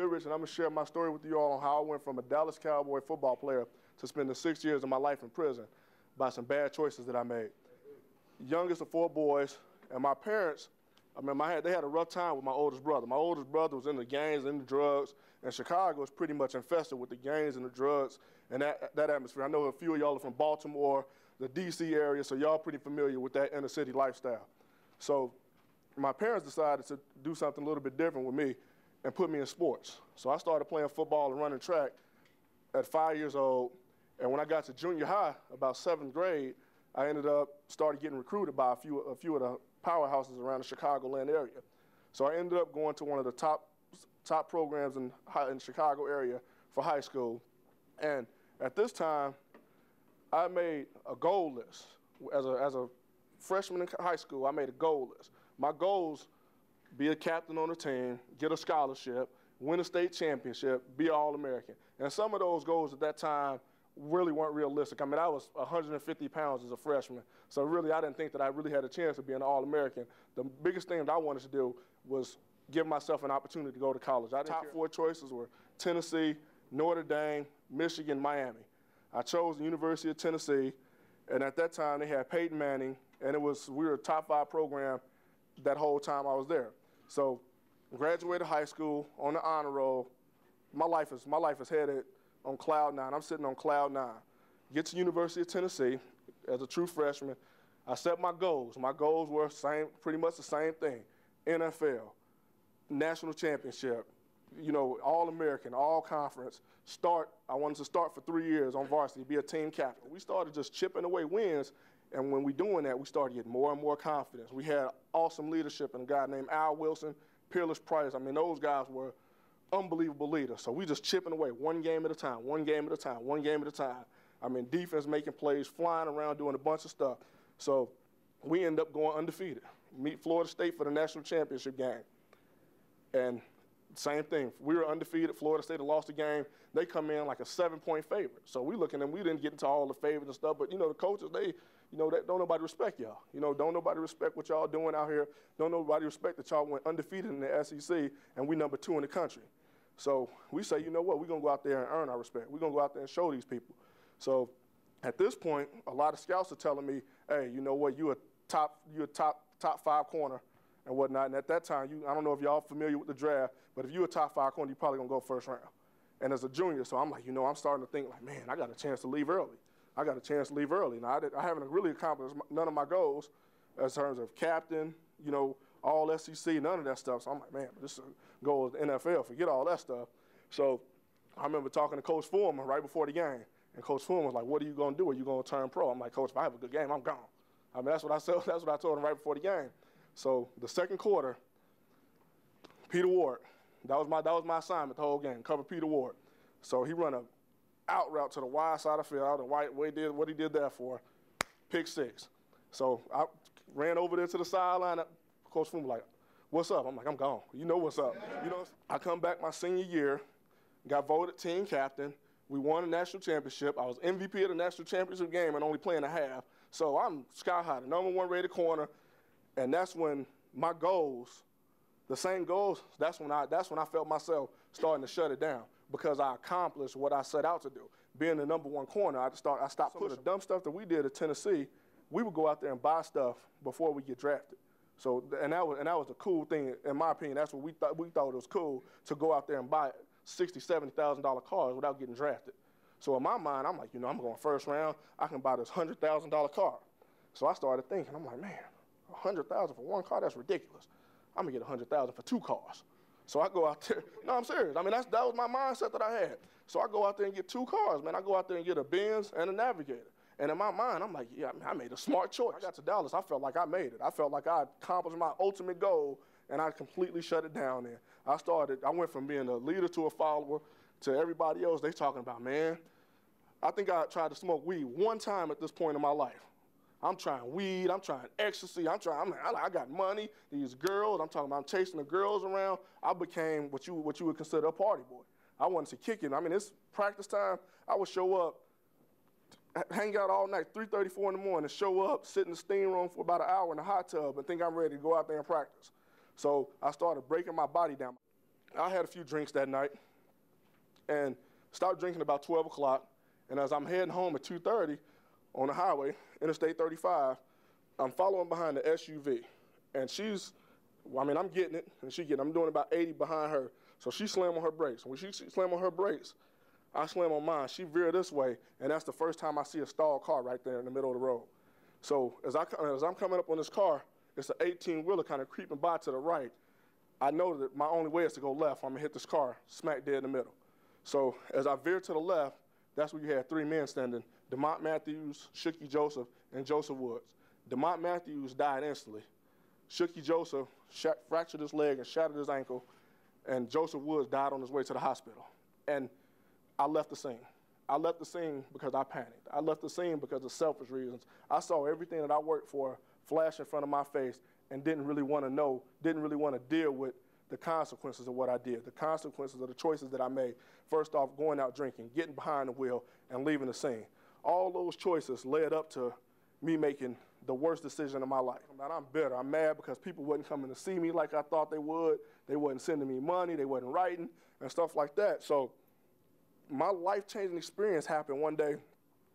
Goodrich, and I'm going to share my story with you all on how I went from a Dallas Cowboy football player to spending 6 years of my life in prison by some bad choices that I made. Youngest of 4 boys, and my parents, they had a rough time with my oldest brother. My oldest brother was in the gangs and the drugs, and Chicago was pretty much infested with the gangs and the drugs and that atmosphere. I know a few of y'all are from Baltimore, the D.C. area, so y'all pretty familiar with that inner city lifestyle. So my parents decided to do something a little bit different with me and put me in sports. So I started playing football and running track at 5 years old, and when I got to junior high, about 7th grade, I started getting recruited by a few of the powerhouses around the Chicagoland area. So I ended up going to one of the top programs in Chicago area for high school. And at this time, I made a goal list. As a freshman in high school, I made a goal list. My goals: be a captain on the team, get a scholarship, win a state championship, be an All-American. And some of those goals at that time really weren't realistic. I mean, I was 150 pounds as a freshman, so really I didn't think that I really had a chance of being an All-American. The biggest thing that I wanted to do was give myself an opportunity to go to college. Top 4 choices were Tennessee, Notre Dame, Michigan, Miami. I chose the University of Tennessee, and at that time they had Peyton Manning, and we were a top 5 program that whole time I was there. So graduated high school on the honor roll. My life is headed on cloud 9. I'm sitting on cloud 9. Get to University of Tennessee as a true freshman. I set my goals. My goals were pretty much the same thing: NFL, national championship, All-American, all-conference. I wanted to start for 3 years on varsity, be a team captain. We started just chipping away wins, and when we doing that, we started getting more and more confidence. We had awesome leadership and a guy named Al Wilson, Peerless Price. I mean, those guys were unbelievable leaders. So we just chipping away one game at a time, one game at a time, one game at a time. I mean, defense making plays, flying around, doing a bunch of stuff. So we end up going undefeated, meet Florida State for the national championship game. And same thing, we were undefeated. Florida State had lost the game. They come in like a 7-point favorite. So we looking at them, we didn't get into all the favorites and stuff, but the coaches, they don't nobody respect y'all. Don't nobody respect what y'all doing out here. Don't nobody respect that y'all went undefeated in the SEC, and we number 2 in the country. So we say, you know what, we're going to go out there and earn our respect. We're going to go out there and show these people. So at this point, a lot of scouts are telling me, hey, you know what, you're a top 5 corner and whatnot. And at that time, I don't know if y'all familiar with the draft, but if you're a top 5 corner, you're probably going to go first round. And as a junior, so I'm like, I'm starting to think like, man, I got a chance to leave early. Now, I haven't really accomplished none of my goals in terms of captain, all SEC, none of that stuff. So I'm like, man, this is a goal of the NFL, forget all that stuff. So I remember talking to Coach Foreman right before the game, and Coach Foreman was like, what are you going to do? Are you going to turn pro? I'm like, Coach, if I have a good game, I'm gone. I mean, that's what I said. That's what I told him right before the game. So the second quarter, Peter Ward, that was my assignment the whole game, cover Peter Ward. So he run a out route to the wide side of the field. I don't know what he did that for. Pick 6. So I ran over there to the sideline. Coach Foreman was like, what's up? I'm like, I'm gone. You know what's up. I come back my senior year, got voted team captain. We won a national championship. I was MVP of the national championship game and only playing a half. So I'm sky high, the number 1 rated corner. And that's when my goals, the same goals, that's when I felt myself starting to shut it down, because I accomplished what I set out to do. Being the number 1 corner, I stopped pushing. The dumb stuff that we did at Tennessee, we would go out there and buy stuff before we get drafted. So, and that was the cool thing, in my opinion. That's what we thought it was cool, to go out there and buy $60,000, $70,000 cars without getting drafted. So in my mind, I'm like, I'm going first round. I can buy this $100,000 car. So I started thinking, I'm like, man, $100,000 for 1 car, that's ridiculous. I'm gonna get $100,000 for 2 cars. So I go out there. No, I'm serious. I mean, that was my mindset that I had. So I go out there and get 2 cars, man. I go out there and get a Benz and a Navigator. And in my mind, I'm like, yeah, I made a smart choice. I got to Dallas, I felt like I made it. I felt like I accomplished my ultimate goal, and I completely shut it down there. I went from being a leader to a follower to everybody else. They talking about, man, I think I tried to smoke weed 1 time at this point in my life. I'm trying weed, I'm trying ecstasy, I got money, these girls, I'm chasing the girls around. I became what you would consider a party boy. I wanted to kick it. I mean, it's practice time. I would show up, hang out all night, 3:30, 4 in the morning, show up, sit in the steam room for about an hour in the hot tub and think I'm ready to go out there and practice. So I started breaking my body down. I had a few drinks that night and stopped drinking about 12 o'clock. And as I'm heading home at 2:30 on the highway, Interstate 35, I'm following behind the SUV. And I'm getting it, and I'm doing about 80 behind her. So she slammed on her brakes. When she slammed on her brakes, I slammed on mine. She veered this way, and that's the first time I see a stalled car right there in the middle of the road. So as I'm coming up on this car, it's an 18-wheeler kind of creeping by to the right. I know that my only way is to go left. I'm gonna hit this car smack dead in the middle. So as I veered to the left, that's where you had three men standing: DeMont Matthews, Shooky Joseph, and Joseph Woods. DeMont Matthews died instantly. Shooky Joseph fractured his leg and shattered his ankle, and Joseph Woods died on his way to the hospital. And I left the scene. I left the scene because I panicked. I left the scene because of selfish reasons. I saw everything that I worked for flash in front of my face and didn't really want to deal with the consequences of what I did, the consequences of the choices that I made. First off, going out drinking, getting behind the wheel, and leaving the scene. All those choices led up to me making the worst decision of my life. I'm bitter. I'm mad because people wasn't coming to see me like I thought they would. They wasn't sending me money. They wasn't writing and stuff like that. So my life-changing experience happened one day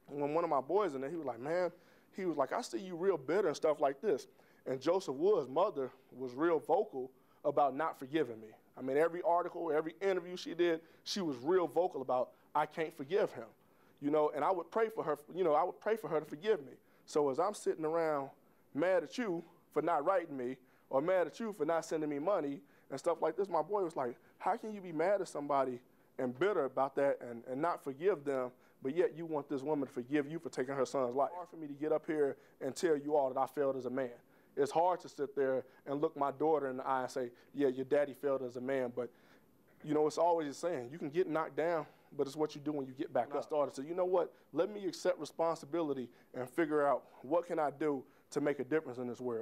when one of my boys in there, he was like, I see you real bitter and stuff like this. And Joseph Woods' mother was real vocal about not forgiving me. I mean, every article, every interview she did, she was real vocal about, I can't forgive him. And I would pray for her, to forgive me. So as I'm sitting around mad at you for not writing me, or mad at you for not sending me money and stuff like this, my boy was like, how can you be mad at somebody and bitter about that and not forgive them, but yet you want this woman to forgive you for taking her son's life? It's hard for me to get up here and tell you all that I failed as a man. It's hard to sit there and look my daughter in the eye and say, yeah, your daddy failed as a man, but it's always a saying, you can get knocked down, but it's what you do when you get back up. I started to say, you know what, let me accept responsibility and figure out what can I do to make a difference in this world.